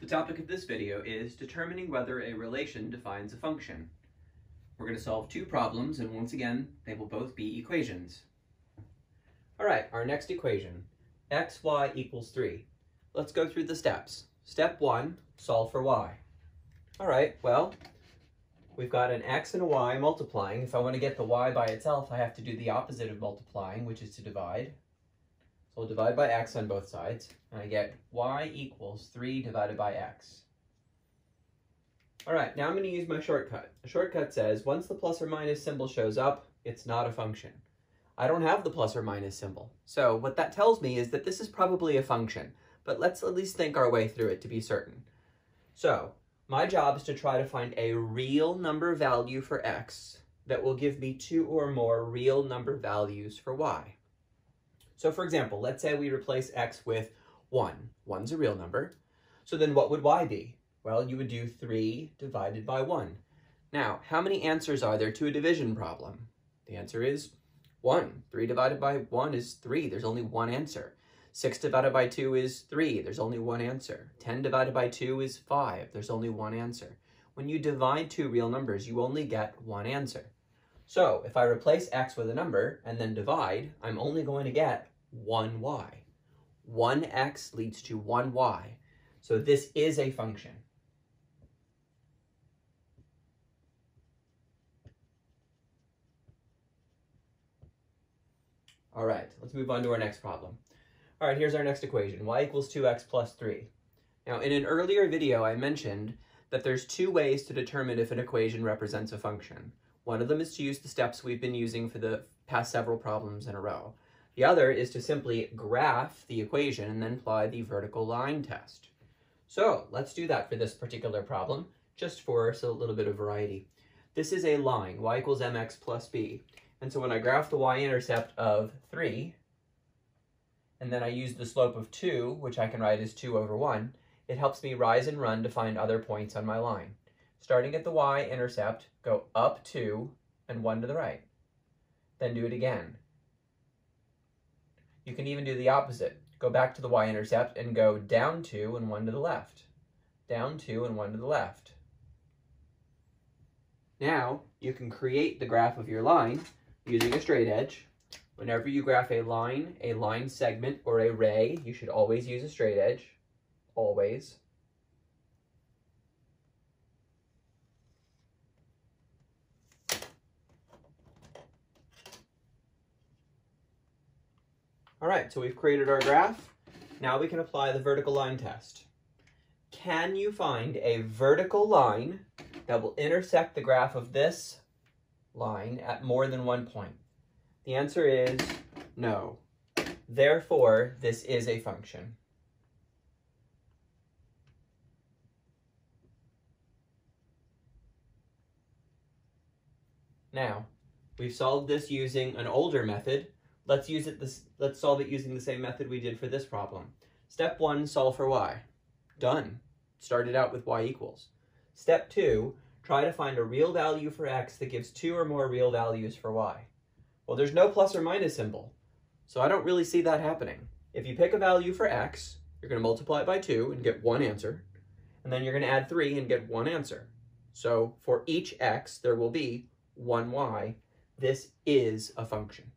The topic of this video is determining whether a relation defines a function. We're going to solve two problems, and once again, they will both be equations. All right, our next equation, xy equals 3. Let's go through the steps. Step 1, solve for y. All right, well, we've got an x and a y multiplying. If I want to get the y by itself, I have to do the opposite of multiplying, which is to divide. So I'll divide by x on both sides, and I get y equals 3 divided by x. All right, now I'm going to use my shortcut. The shortcut says once the plus or minus symbol shows up, it's not a function. I don't have the plus or minus symbol. So what that tells me is that this is probably a function, but let's at least think our way through it to be certain. So my job is to try to find a real number value for x that will give me 2 or more real number values for y. So for example, let's say we replace x with 1. 1's a real number. So then what would y be? Well, you would do 3 divided by 1. Now, how many answers are there to a division problem? The answer is 1. 3 divided by 1 is 3. There's only one answer. 6 divided by 2 is 3. There's only one answer. 10 divided by 2 is 5. There's only one answer. When you divide two real numbers, you only get one answer. So if I replace x with a number and then divide, I'm only going to get 1y. 1x leads to 1y. So this is a function. All right, let's move on to our next problem. All right, here's our next equation, y equals 2x plus 3. Now, in an earlier video, I mentioned that there's two ways to determine if an equation represents a function. One of them is to use the steps we've been using for the past several problems in a row. The other is to simply graph the equation and then apply the vertical line test. So let's do that for this particular problem, just for a little bit of variety. This is a line, y equals mx plus b. And so when I graph the y-intercept of 3, and then I use the slope of 2, which I can write as 2 over 1, it helps me rise and run to find other points on my line. Starting at the y-intercept, go up 2 and 1 to the right. Then do it again. You can even do the opposite. Go back to the y-intercept and go down 2 and 1 to the left. Down 2 and 1 to the left. Now, you can create the graph of your line using a straight edge. Whenever you graph a line segment, or a ray, you should always use a straight edge. Always. All right, so we've created our graph. Now we can apply the vertical line test. Can you find a vertical line that will intersect the graph of this line at more than one point? The answer is no. Therefore, this is a function. Now, we've solved this using an older method. Let's solve it using the same method we did for this problem. Step 1, solve for y. Done. Started out with y equals. Step 2, try to find a real value for x that gives 2 or more real values for y. Well, there's no plus or minus symbol, so I don't really see that happening. If you pick a value for x, you're going to multiply it by 2 and get one answer, and then you're going to add 3 and get one answer. So for each x, there will be one y. This is a function.